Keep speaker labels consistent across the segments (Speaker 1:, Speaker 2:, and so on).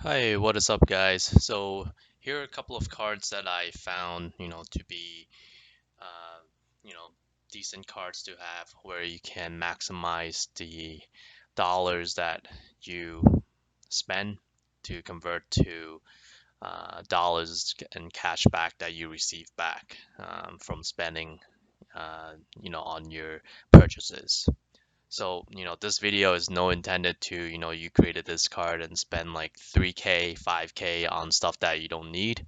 Speaker 1: Hi, what is up, guys? So here are a couple of cards that I found, to be, uh, you know, decent cards to have where you can maximize the dollars that you spend to convert to dollars and cash back that you receive back from spending, on your purchases. So, this video is no intended to, you created this card and spend like 3K, 5K on stuff that you don't need,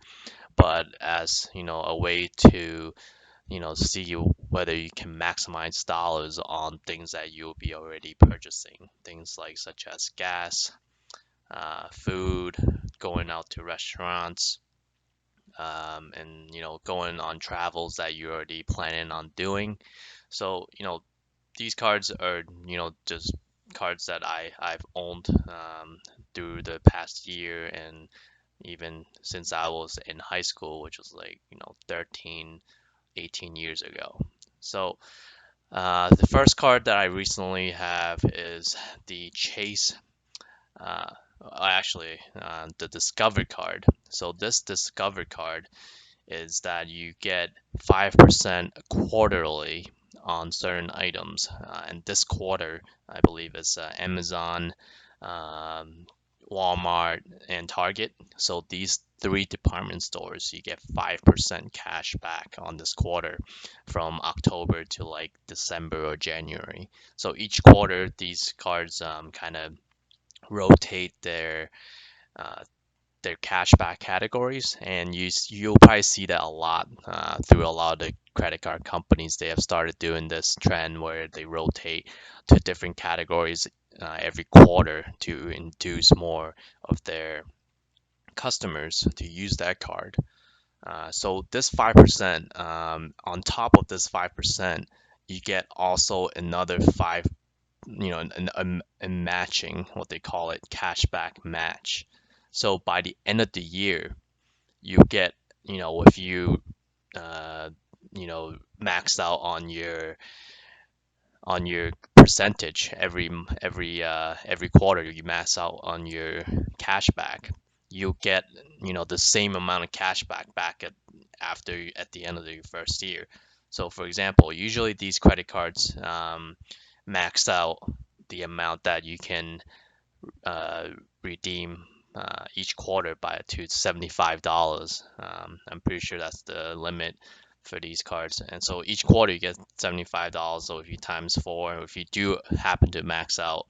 Speaker 1: but as, a way to, see whether you can maximize dollars on things that you'll be already purchasing. Things like such as gas, food, going out to restaurants, and, going on travels that you're already planning on doing. So, these cards are, just cards that I've owned through the past year and even since I was in high school, which was like, 13, 18 years ago. So the first card that I recently have is the Chase, uh, the Discover card. So this Discover card is that you get 5% quarterly on certain items. And this quarter, I believe, is Amazon, um, Walmart, and Target. So these three department stores, you get 5% cash back on this quarter from October to like December or January. So each quarter, these cards kind of rotate uh, their cashback categories, and you'll probably see that a lot through a lot of the credit card companies. They have started doing this trend where they rotate to different categories every quarter to induce more of their customers to use that card. So this 5%, on top of this 5%, you get also another five, a matching, what they call it, cashback match. So by the end of the year, you get, if you, uh, maxed out on your percentage every quarter, you max out on your cashback, you get, the same amount of cashback back at the end of the first year. So for example, usually these credit cards max out the amount that you can uh, redeem each quarter by to $75. I'm pretty sure that's the limit for these cards. And so each quarter you get $75. So if you times four, if you do happen to max out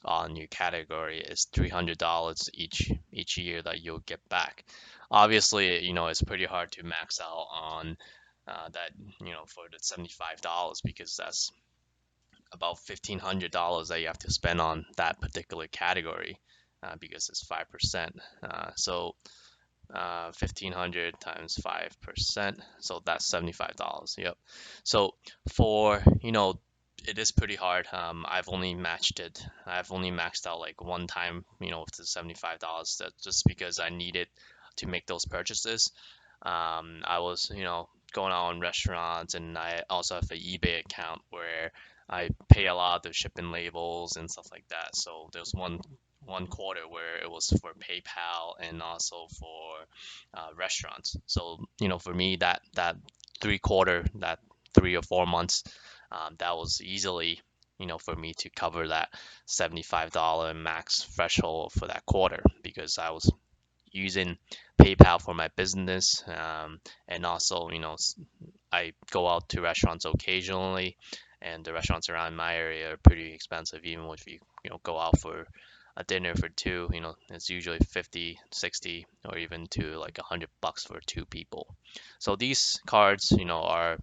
Speaker 1: on your category, it's $300 each year that you'll get back. Obviously, it's pretty hard to max out on that, for the $75 because that's about $1,500 that you have to spend on that particular category because it's 5%. So 1,500 times 5%, so that's $75. Yep. So for it is pretty hard. I've only matched it. I've only maxed out like one time, with the $75. That just because I needed to make those purchases. I was, going out on restaurants, and I also have an eBay account where I pay a lot of the shipping labels and stuff like that. So there's one quarter where it was for PayPal and also for restaurants. So for me, that that 3 or 4 months, that was easily for me to cover that $75 max threshold for that quarter because I was using PayPal for my business, and also I go out to restaurants occasionally, and the restaurants around my area are pretty expensive. Even if you go out for a dinner for two, it's usually 50, 60, or even to like $100 for two people. So these cards, are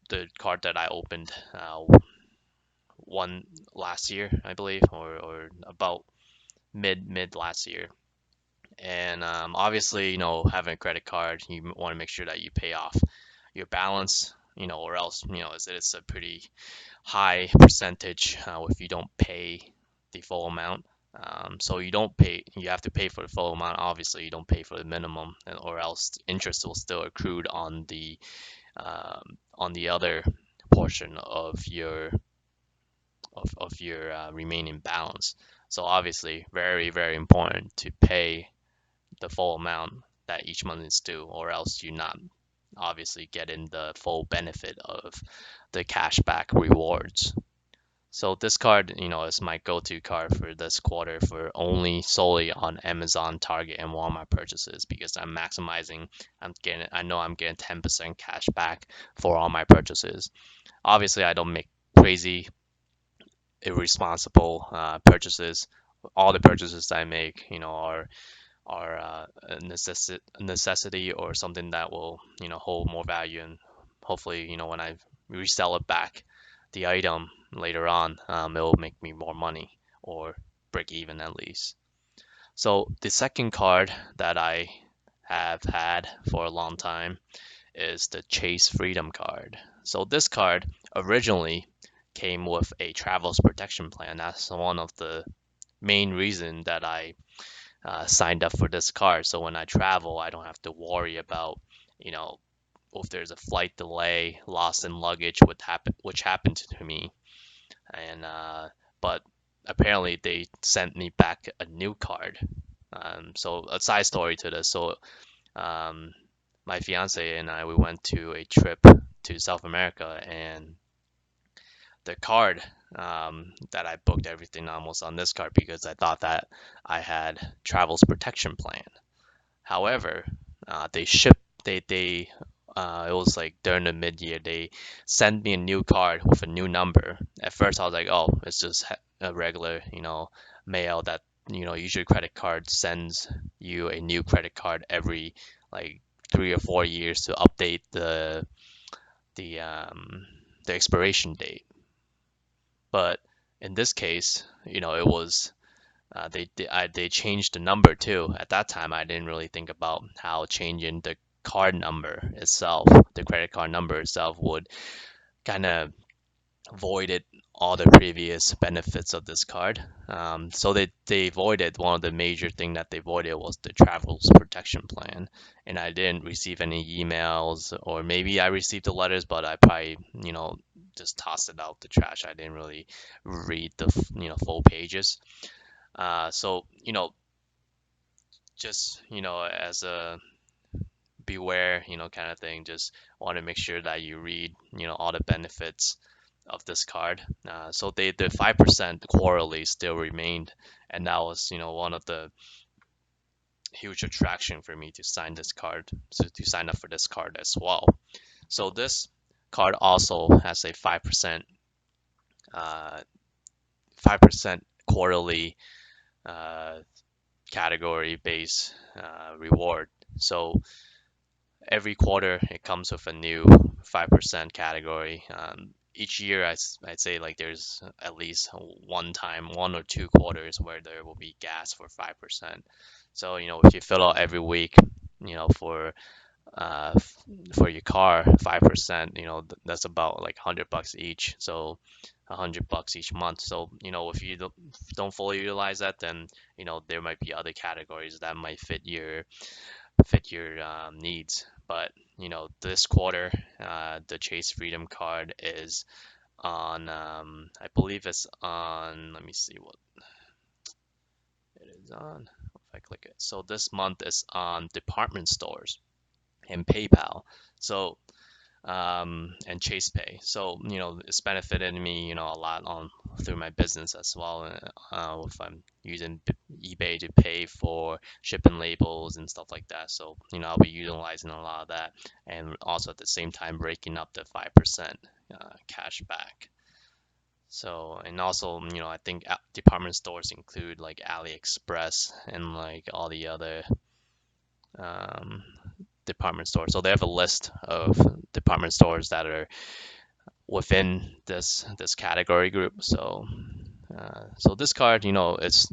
Speaker 1: the card that I opened one last year, I believe, or about mid last year. And obviously, having a credit card, you want to make sure that you pay off your balance, or else, it's a pretty high percentage if you don't pay the full amount. So you don't pay, you have to pay for the full amount. Obviously, you don't pay for the minimum, or else interest will still accrued on the other portion of your remaining balance. So obviously, very, very important to pay the full amount that each month is due, or else you're not obviously getting the full benefit of the cashback rewards. So this card, is my go-to card for this quarter for only solely on Amazon, Target, and Walmart purchases because I know I'm getting 10% cash back for all my purchases. Obviously, I don't make crazy, irresponsible purchases. All the purchases I make, are a necessity or something that will hold more value, and hopefully when I resell it back the item later on, it will make me more money or break even at least. So the second card that I have had for a long time is the Chase Freedom card. So this card originally came with a travel's protection plan. That's one of the main reason that I signed up for this card. So when I travel, I don't have to worry about, you know, if there's a flight delay, loss in luggage, which happened to me. And but apparently they sent me back a new card. So a side story to this. So um, my fiance and I we went to a trip to South America, and the card that I booked everything almost on this card because I thought that I had travel's protection plan. However, they shipped they it was like during the mid-year they sent me a new card with a new number. At first I was like, oh, it's just a regular, mail that usually credit card sends you a new credit card every like 3 or 4 years to update the um the expiration date. But in this case, it was they changed the number too. At that time, I didn't really think about how changing the card number itself, the credit card number itself, would kind of voided all the previous benefits of this card. So they voided one of the major thing that they voided was the travel's protection plan, and I didn't receive any emails, or maybe I received the letters, but I probably just tossed it out the trash. I didn't really read the full pages. So just as a beware kind of thing, just want to make sure that you read all the benefits of this card. So the 5% quarterly still remained, and that was one of the huge attraction for me to sign this card, so to sign up for this card as well. So this card also has a 5% 5% quarterly uh, category base reward. So every quarter it comes with a new 5% category. Each year, I'd say like there's at least one or two quarters where there will be gas for 5%. So if you fill out every week, for uh, for your car 5%, that's about like $100 each. So $100 each month. So if you don't fully utilize that, then there might be other categories that might fit your needs. But this quarter, the Chase Freedom card is on. I believe it's on. Let me see what it is on. If I click it, so this month is on department stores and PayPal. So and Chase Pay. So it's benefited me a lot on through my business as well. If I'm using eBay to pay for shipping labels and stuff like that. So I'll be utilizing a lot of that, and also at the same time breaking up the 5% cash back. So and also I think department stores include like AliExpress and like all the other um, department stores. So they have a list of department stores that are within this category group. So this card, it's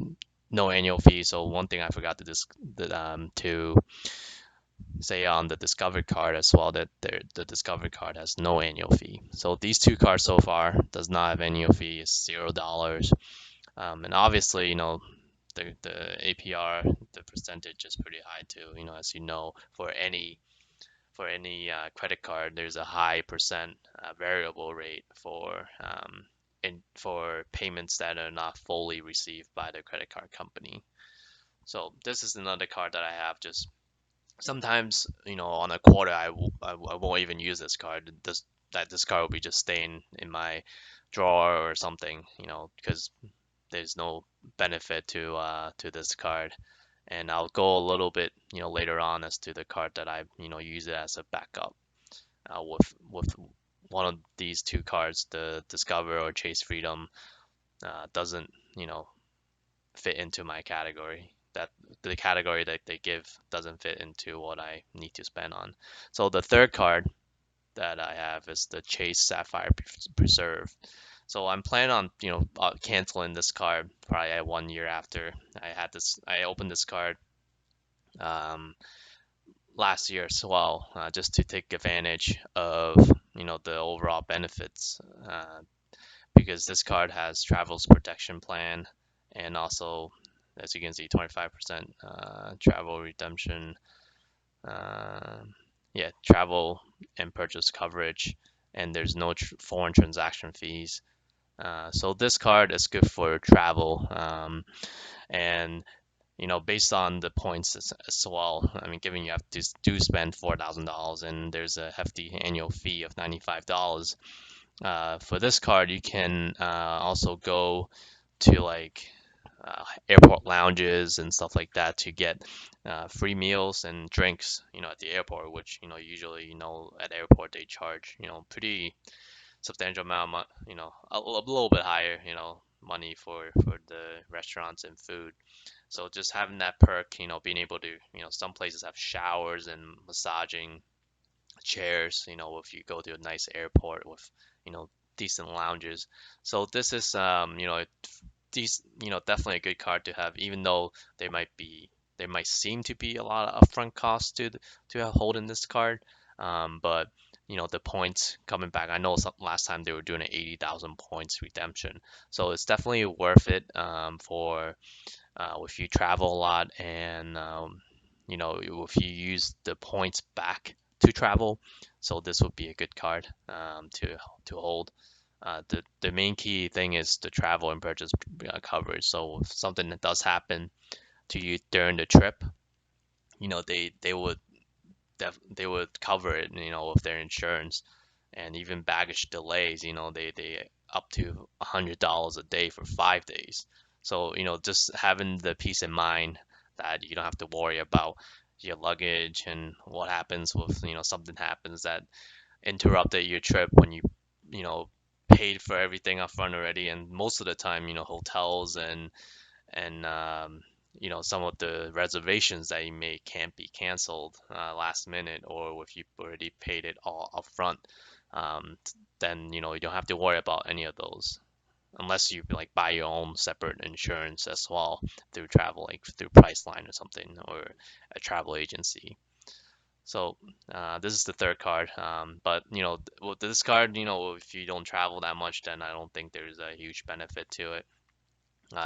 Speaker 1: no annual fee. So one thing I forgot to say on the Discover card as well, that the Discover card has no annual fee. So these two cards so far does not have annual fee. It's $0. And obviously, the APR, the percentage is pretty high too. As for any credit card, there's a high percent variable rate for for payments that are not fully received by the credit card company. So this is another card that I have. Just sometimes, on a quarter, I won't even use this card. This card will be just staying in my drawer or something, because there's no benefit to this card. And I'll go a little bit, later on as to the card that I, use it as a backup. With one of these two cards, the Discover or Chase Freedom, doesn't, fit into my category. That the category that they give doesn't fit into what I need to spend on. So the third card that I have is the Chase Sapphire Preserve. So I'm planning on, canceling this card probably at 1 year after I had this. I opened this card um, last year as well, just to take advantage of, the overall benefits, because this card has travels protection plan, and also, as you can see, 25% travel redemption, uh, yeah, travel and purchase coverage, and there's no foreign transaction fees. So this card is good for travel, and based on the points as well. I mean, given you have to do spend $4,000 and there's a hefty annual fee of $95. For this card, you can also go to like airport lounges and stuff like that to get free meals and drinks, at the airport, which, usually, at airport they charge, pretty substantial amount of, a little bit higher, money for the restaurants and food. So just having that perk, being able to, some places have showers and massaging chairs, if you go to a nice airport with, you know, decent lounges. So this is, these, definitely a good card to have, even though there might seem to be a lot of upfront costs to hold in this card. But the points coming back. I know last time they were doing an 80,000 points redemption, so it's definitely worth it, for if you travel a lot, and if you use the points back to travel. So this would be a good card, to hold. The main key thing is the travel and purchase coverage. So if something that does happen to you during the trip, they would they would cover it, with their insurance. And even baggage delays, they up to $100 a day for 5 days. So, just having the peace of mind that you don't have to worry about your luggage and what happens with, something happens that interrupted your trip when you know, paid for everything up front already. And most of the time, hotels and some of the reservations that you made can't be canceled last minute, or if you already paid it all up front, um, then you don't have to worry about any of those, unless you like buy your own separate insurance as well through travel, like through Priceline or something, or a travel agency. So this is the third card, but with this card, if you don't travel that much, then I don't think there's a huge benefit to it.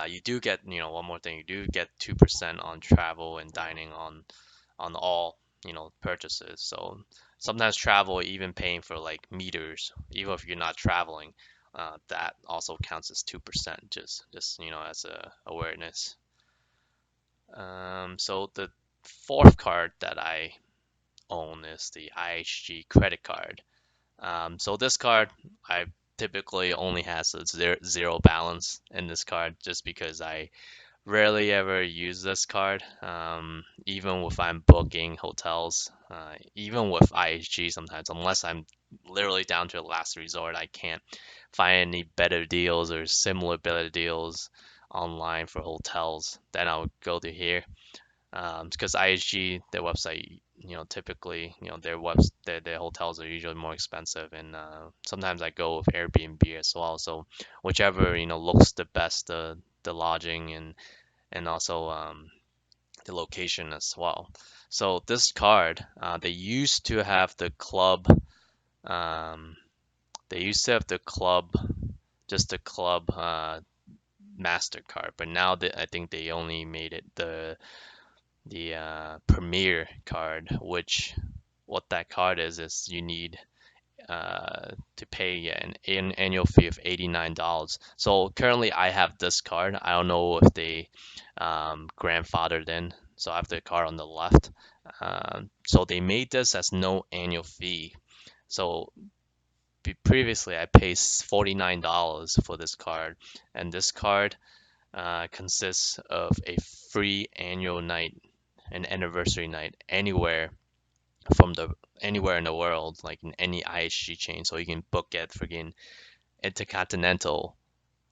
Speaker 1: You do get, one more thing, you do get 2% on travel and dining on all, purchases. So sometimes travel, even paying for like meters, even if you're not traveling, that also counts as 2%, just as a awareness. So the fourth card that I own is the IHG Credit Card. So this card, I typically only has a zero balance in this card, just because I rarely ever use this card. Even if I'm booking hotels, even with IHG sometimes, unless I'm literally down to a last resort, I can't find any better deals or similar better deals online for hotels, then I would go to here. Because IHG, their website, typically, their hotels are usually more expensive, and sometimes I go with Airbnb as well. So whichever looks the best, the lodging and also the location as well. So this card, they used to have the club, um, they used to have the club, just the club Mastercard, but now I think they only made it the Premier card, which what that card is you need to pay an annual fee of $89. So currently I have this card. I don't know if they grandfathered in. So I have the card on the left. So they made this as no annual fee. So previously I paid $49 for this card, and this card consists of a free annual night, an anniversary night from the anywhere in the world, like in any IHG chain. So you can book it friggin' Intercontinental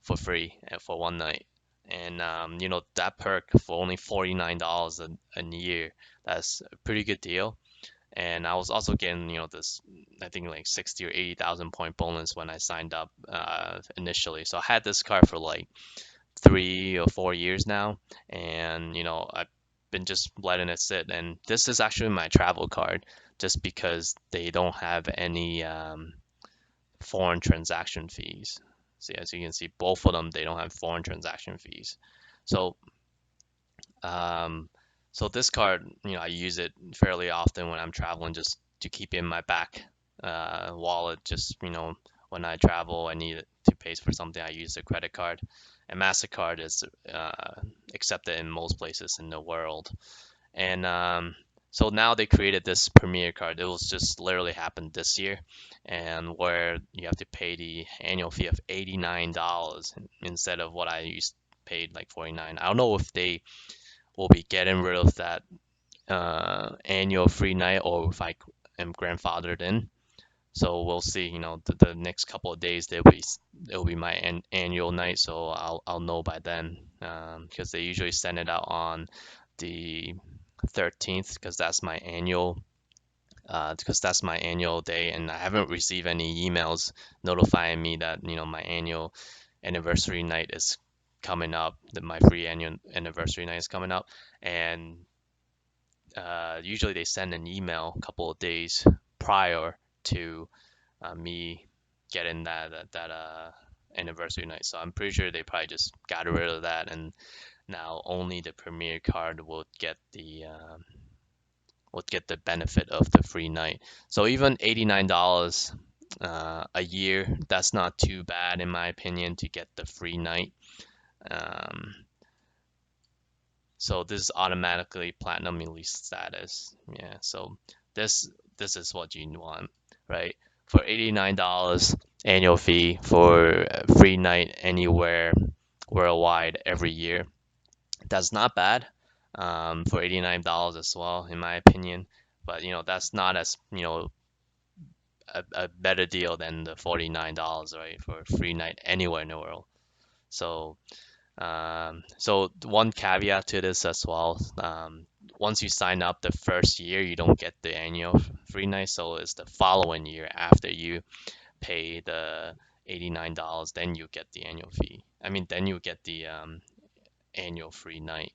Speaker 1: for free for one night. And that perk for only $49 a year. That's a pretty good deal. And I was also getting, this, I think like 60 or 80,000 point bonus when I signed up initially. So I had this card for like 3 or 4 years now, and I've been just letting it sit. And this is actually my travel card, just because they don't have any foreign transaction fees. See, as you can see, both of them, they don't have foreign transaction fees. So um, so this card, I use it fairly often when I'm traveling, just to keep in my back wallet. Just when I travel, I need it to pay for something. I use a credit card, and Mastercard is accepted in most places in the world. And so now they created this Premier card. It was just literally happened this year, and where you have to pay the annual fee of $89 instead of what I used paid like 49. I don't know if they will be getting rid of that annual free night, or if I am grandfathered in. So we'll see. The next couple of days it'll be my annual night, so I'll know by then, because they usually send it out on the 13th, because that's my annual day, and I haven't received any emails notifying me that my annual anniversary night is coming up, that my free annual anniversary night is coming up. And usually they send an email a couple of days prior to me getting that anniversary night. So I'm pretty sure they probably just got rid of that, and now only the Premier card would get the benefit of the free night. So even $89 a year, that's not too bad in my opinion to get the free night. Um, so this is automatically platinum elite status. Yeah, so this is what you want, right? For $89 annual fee for a free night anywhere worldwide every year. That's not bad, for $89 as well, in my opinion. But that's not as a better deal than the $49, right, for a free night anywhere in the world. So so one caveat to this as well. Once you sign up the first year, you don't get the annual free night. So it's the following year after you pay the $89, then you get the annual fee. I mean, then you get the annual free night.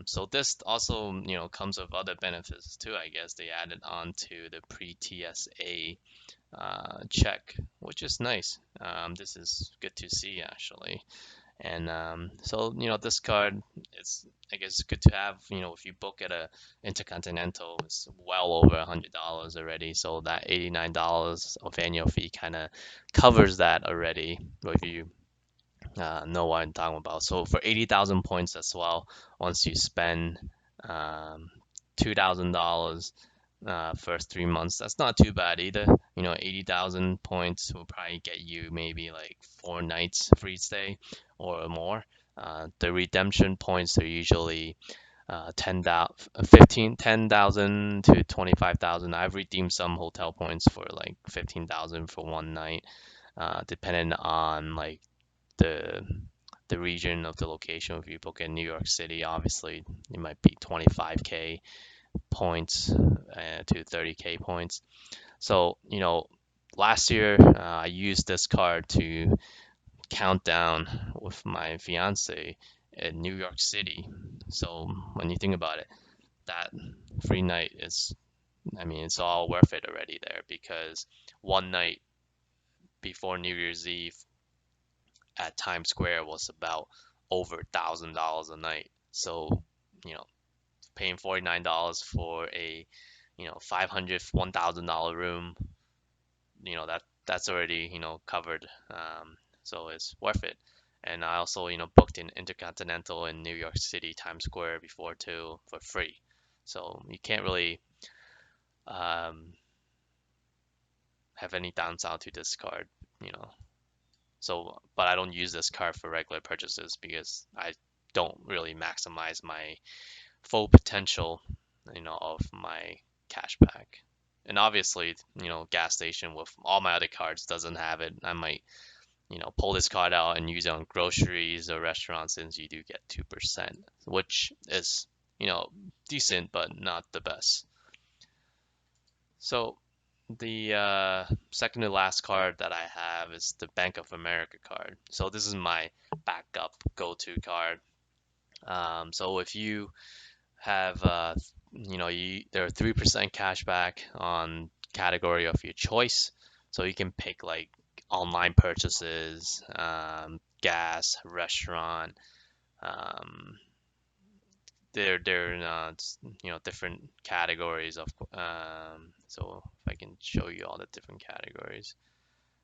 Speaker 1: So this also, comes with other benefits too. I guess they added on to the pre-TSA check, which is nice. This is good to see actually. And so this card, it's I guess good to have. If you book at a Intercontinental, it's well over $100 already. So that $89 of annual fee kind of covers that already. If you know what I'm talking about. So for 80,000 points as well, once you spend $2,000 first 3 months, that's not too bad either. 80,000 points will probably get you maybe like 4 nights free stay or more. The redemption points are usually 10,000 to 25,000. I've redeemed some hotel points for like 15,000 for one night, depending on like the the region of the location. If you book in New York City, obviously it might be 25K points to 30K points. So, last year I used this card to count down with my fiance in New York City. So when you think about it, that free night is, I mean, it's all worth it already there, because one night before New Year's Eve at Times Square was about over $1,000 a night. So, you know, paying $49 for a, $500, $1,000 room, that's already covered, so it's worth it. And I also booked in Intercontinental in New York City Times Square before too for free, so you can't really um, have any downside to this card, you know. So, but I don't use this card for regular purchases because I don't really maximize my full potential, of my cashback. And obviously, gas station with all my other cards doesn't have it. I might, pull this card out and use it on groceries or restaurants since you do get 2%, which is, decent, but not the best. So the second to last card that I have is the Bank of America card. So this is my backup go-to card. So if you have, there are 3% cash back on category of your choice. So you can pick like online purchases, gas, restaurant. Um, they're different categories of. So if I can show you all the different categories.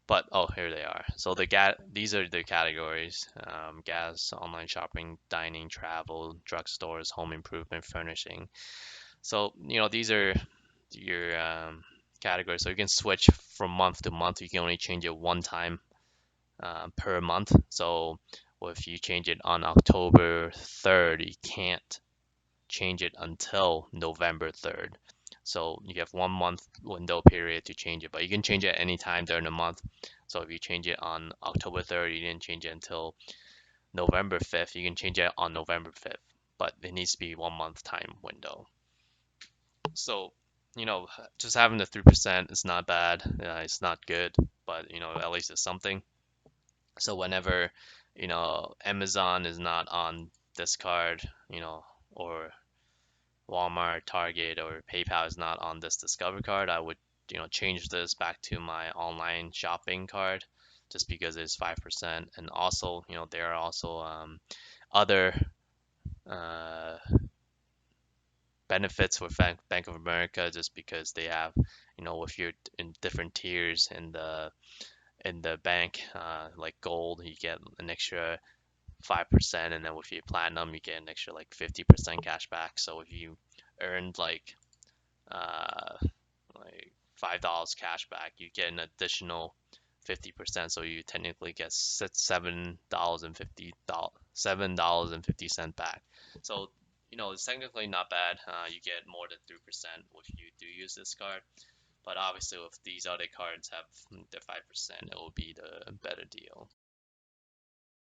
Speaker 1: But oh, here they are. So these are the categories: gas, online shopping, dining, travel, drugstores, home improvement, furnishing. So these are your categories. So you can switch from month to month. You can only change it one time per month. So if you change it on October 3rd, you can't change it until November 3rd. So you have 1 month window period to change it, but you can change it anytime during the month. So if you change it on October 3rd, you didn't change it until November 5th, you can change it on November 5th, but it needs to be 1 month time window. So, just having the 3% is not bad. It's not good, but at least it's something. So whenever, Amazon is not on this card, or Walmart, Target, or PayPal is not on this Discover card, I would, change this back to my online shopping card just because it's 5%. And also, there are also other uh, benefits with Bank of America just because they have, if you're in different tiers in the bank, like gold, you get an extra 5%, and then with your platinum, you get an extra like 50% cash back. So if you earned uh, like $5 cash back, you get an additional 50%. So you technically get $7.50 back. So it's technically not bad. You get more than 3% if you do use this card. But obviously, if these other cards have the 5%, it will be the better deal.